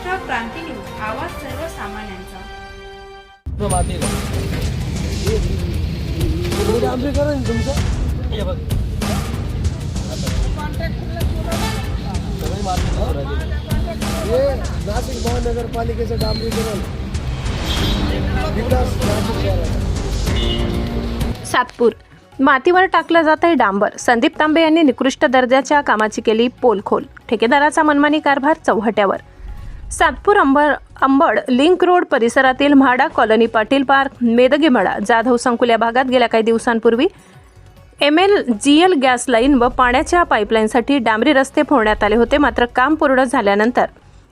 महाराष्ट्र क्रांती news, आवाज सर्वसामान्यांचा। नाशिक महानगरपालिकेचं डांबरीकरण विकास नाशिक शहराचा। सातपूर मातीवर टाकलं जात आहे डांबर। संदीप तांबे यांनी निकृष्ट दर्जाच्या कामाची केली पोलखोल। ठेकेदाराचा मनमानी कारभार चौहट्यावर। सातपूर अंबड लिंक रोड परिसरातील म्हाडा कॉलनी, पाटील पार्क, मेदगेमळा, जाधव संकुल या भागात गेल्या काही दिवसांपूर्वी MLGL गॅस लाईन व पाण्याच्या पाईपलाईनसाठी डांबरी रस्ते फोडण्यात आले होते। मात्र काम पूर्ण झाल्यानंतर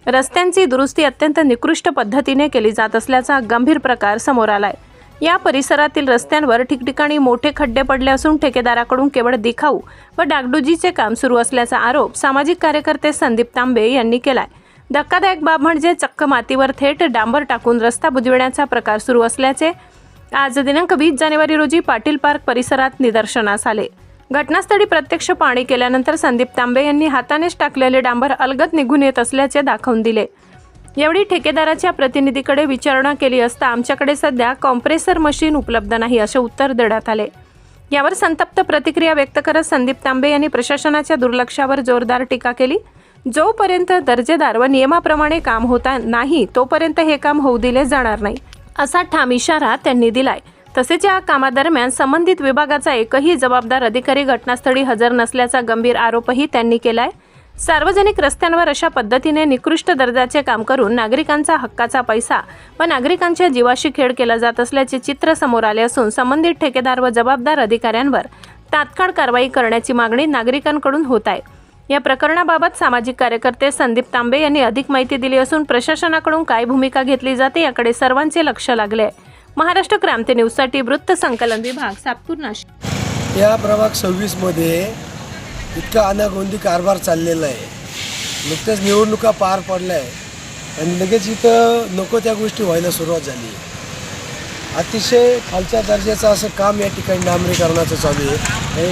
रस्त्यांची दुरुस्ती अत्यंत निकृष्ट पद्धतीने केली जात असल्याचा गंभीर प्रकार समोर आलाय। या परिसरातील रस्त्यांवर ठिकठिकाणी मोठे खड्डे पडले असून ठेकेदाराकडून केवळ दिखाऊ व डागडुजीचे काम सुरू असल्याचा आरोप सामाजिक कार्यकर्ते संदीप तांबे यांनी केलाय। धक्कादायक बाब म्हणजे चक्क मातीवर थेट डांबर टाकून रस्ता बुजविण्याचा प्रकार सुरू असल्याचे आज दिनांक 20 जानेवारी रोजी पाटील पार्क परिसरात निदर्शनास आले। घटनास्थळी प्रत्यक्ष पाहणी केल्यानंतर संदीप तांबे यांनी हातानेच टाकलेले डांबर अलगद निघून येत असल्याचे दाखवून दिले। यावेळी ठेकेदाराच्या प्रतिनिधीकडे विचारणा केली असता आमच्याकडे सध्या कॉम्प्रेसर मशीन उपलब्ध नाही असे उत्तर देण्यात आले। यावर संतप्त प्रतिक्रिया व्यक्त करत संदीप तांबे यांनी प्रशासनाच्या दुर्लक्षावर जोरदार टीका केली। जोपर्यंत दर्जेदार व नियमाप्रमाणे काम होता नाही तोपर्यंत हे काम होऊ दिले जाणार नाही असा ठाम इशारा त्यांनी दिलाय। तसेच या कामादरम्यान संबंधित विभागाचा एकही जबाबदार अधिकारी घटनास्थळी हजर नसल्याचा गंभीर आरोपही त्यांनी केलाय। सार्वजनिक रस्त्यांवर अशा पद्धतीने निकृष्ट दर्जाचे काम करून नागरिकांचा हक्काचा पैसा व नागरिकांच्या जीवाशी खेळ केला जात असल्याचे चित्र समोर आले असून संबंधित ठेकेदार व जबाबदार अधिकाऱ्यांवर तात्काळ कारवाई करण्याची मागणी नागरिकांकडून होत आहे। या प्रकरणाबाबत सामाजिक कार्यकर्ते संदीप तांबे यांनी अधिक माहिती दिली असून प्रशासनाकडून काय भूमिका घेतली जाते याकडे सर्वांचे लक्ष लागले आहे। महाराष्ट्र क्रांती न्यूजसाठी वृत्त संकलन विभाग, सातपूर, नाशिक। या प्रभाग 26 मध्ये इतका अनागोंदी कारभार चाललेला आहे। नुकत्याच निवडणुका पार पडल्या आहे आणि लगेच इथं नको त्या गोष्टी व्हायला सुरुवात झाली आहे। अतिशय खालच्या दर्जाचं असं काम या ठिकाणी डांबरीकरणाचं चालू आहे।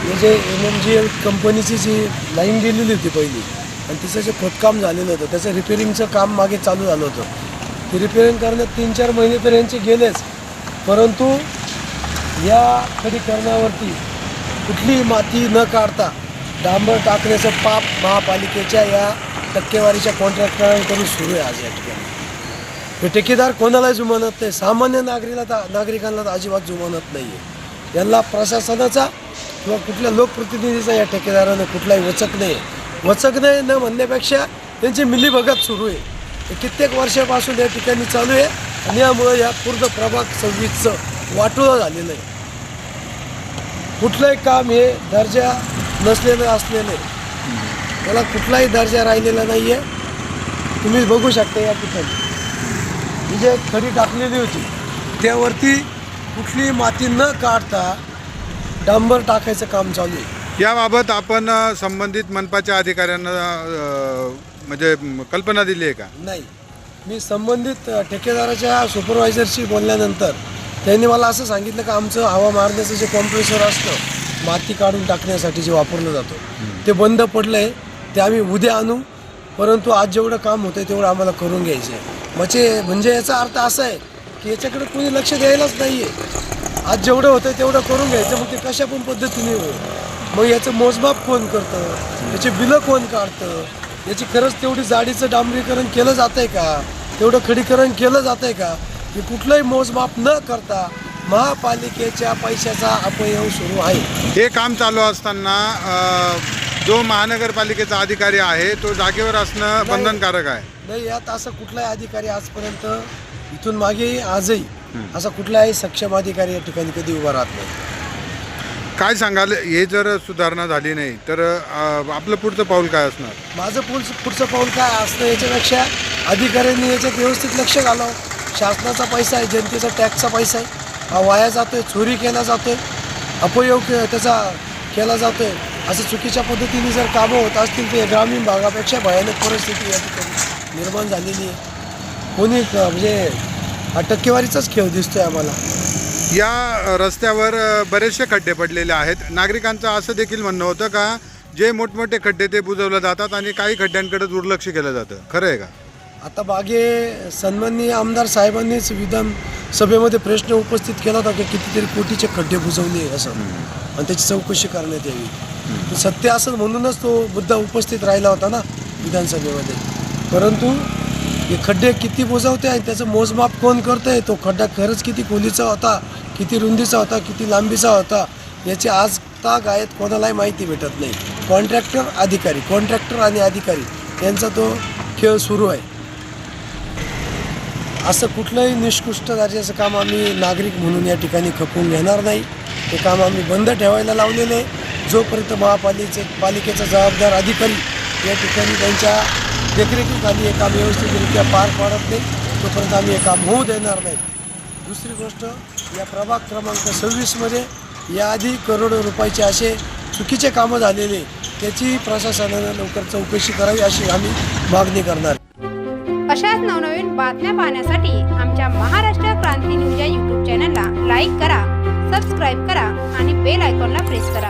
हे जे MLGL कंपनीची जी लाईन गेलेली होती पहिली आणि तिचं जे खोदकाम झालेलं होतं त्याचं रिपेरिंगचं काम मागे चालू झालं होतं। ते रिपेरिंग करण्यात 3-4 महिने तर यांचे गेलेच, परंतु या खडीकरणावरती कुठलीही माती न काढता डांबर टाकण्याचं पाप महापालिकेच्या या टक्केवारीच्या कॉन्ट्रॅक्टरांकडून सुरू आहे आज या ठिकाणी। हे ठेकेदार कोणालाही जुमानत नाही, सामान्य नागरिकांना तर अजिबात जुमानत नाही आहे। यांना प्रशासनाचा किंवा कुठल्या लोकप्रतिनिधीचा या ठेकेदारानं कुठलाही वचक नाही न म्हणण्यापेक्षा त्यांची मिलीभगत सुरू आहे। कित्येक वर्षापासून या ठिकाणी चालू आहे आणि यामुळे या पूर्ण प्रभाग 26चं वाटोळं झालेलं आहे। कुठलंही काम हे दर्जा नसलेलं असलेलं आहे, त्याला कुठलाही दर्जा राहिलेला नाही आहे। तुम्ही बघू शकता या ठिकाणी ही जे खडी टाकलेली होती त्यावरती कुठलीही माती न काढता डांबर टाकायचं काम चालू आहे। याबाबत आपण संबंधित मनपाच्या अधिकाऱ्यांना म्हणजे कल्पना दिली आहे का? नाही, मी संबंधित ठेकेदाराच्या सुपरवायझरशी बोलल्यानंतर त्यांनी मला असं सांगितलं की आमचं हवा मारण्याचं जे कॉम्प्रेसर असतं माती काढून टाकण्यासाठी जे वापरलं जातं ते बंद पडलं आहे। ते आम्ही उद्या आणू, परंतु आज जेवढं काम होतं तेवढं आम्हाला करून घ्यायचं आहे। म्हणजे याचा अर्थ असा आहे की याच्याकडे कोणी लक्ष द्यायलाच नाही आहे। आज जेवढं होतं तेवढं करून घ्यायचं, मग ते कशा पण पद्धतीने होईल। मग याचं मोजमाप कोण करतं, याची बिलं कोण काढतं, याची खरंच तेवढी जाडीचं डांबरीकरण केलं जातं आहे का, तेवढं खडीकरण केलं जातं आहे का, हे कुठलंही मोजमाप न करता महापालिकेच्या पैशाचा अपव्यय सुरू आहे। हे काम चालू असताना जो महानगरपालिकेचा अधिकारी आहे तो जागेवर असणं बंधनकारक आहे। नाही, यात असं कुठलाही अधिकारी आजपर्यंत इथून मागे आजही असा कुठलाही सक्षम अधिकारी या ठिकाणी कधी उभा राहत नाही। काय सांगाल, हे जर सुधारणा झाली नाही तर आपलं पुढचं पाऊल काय असणार? माझं पुढचं पाऊल काय असतं याच्यापेक्षा अधिकाऱ्यांनी याच्यात व्यवस्थित लक्ष घालावं। शासनाचा पैसा आहे, जनतेचा टॅक्सचा पैसा आहे, हा वाया जातोय, चोरी केला जातोय, अपयोग त्याचा केला जातोय। असं चुकीच्या पद्धतीने जर कामं होत असतील तर ग्रामीण भागापेक्षा भयानक परिस्थिती या ठिकाणी निर्माण झालेली आहे। कोणी म्हणजे हा टक्केवारीचाच खेळ दिसतोय आम्हाला। या रस्त्यावर बरेचसे खड्डे पडलेले आहेत। नागरिकांचं असं देखील म्हणणं होतं का जे मोठमोठे खड्डे ते बुजवले जातात आणि काही खड्ड्यांकडे दुर्लक्ष केलं जातं, खरं आहे का? आता मागे सन्माननीय आमदार साहेबांनीच विधानसभेमध्ये प्रश्न उपस्थित केला होता की कितीतरी कोटीचे खड्डे बुजवले असं आणि त्याची चौकशी करण्यात यावी. सत्य असं म्हणूनच तो मुद्दा उपस्थित राहिला होता ना विधानसभेमध्ये. परंतु हे खड्डे किती बुजवते आणि त्याचं मोजमाप कोण करतं आहे, तो खड्डा खरंच किती खोलीचा होता, किती रुंदीचा होता, किती लांबीचा होता, याची आज तागायत कोणालाही माहिती भेटत नाही. कॉन्ट्रॅक्टर आणि अधिकारी यांचा तो खेळ सुरू आहे. असं कुठलंही निष्कृष्ट दर्जाचं काम आम्ही नागरिक म्हणून या ठिकाणी खपवून घेणार नाही. ते काम आम्ही बंद ठेवायला लावलेलं आहे. जोपर्यंत पालिकेचा जबाबदार अधिकारी या ठिकाणी त्यांच्या देखरेखीखाली हे काम व्यवस्थितरित्या पार पाडत नाही तोपर्यंत आम्ही हे काम होऊ देणार नाही. दुसरी गोष्ट, या प्रभाग क्रमांक 26मध्ये याआधी करोडो रुपयाचे असे चुकीचे कामं झालेले, त्याची प्रशासनानं लवकर चौकशी करावी अशी आम्ही मागणी करणार. अशाच नवनवीन बातम्या पाहण्यासाठी आमच्या महाराष्ट्र क्रांती न्यूज या यूट्यूब चॅनलला लाईक करा, सबस्क्राईब करा आणि बेल आयकॉनला प्रेस करा.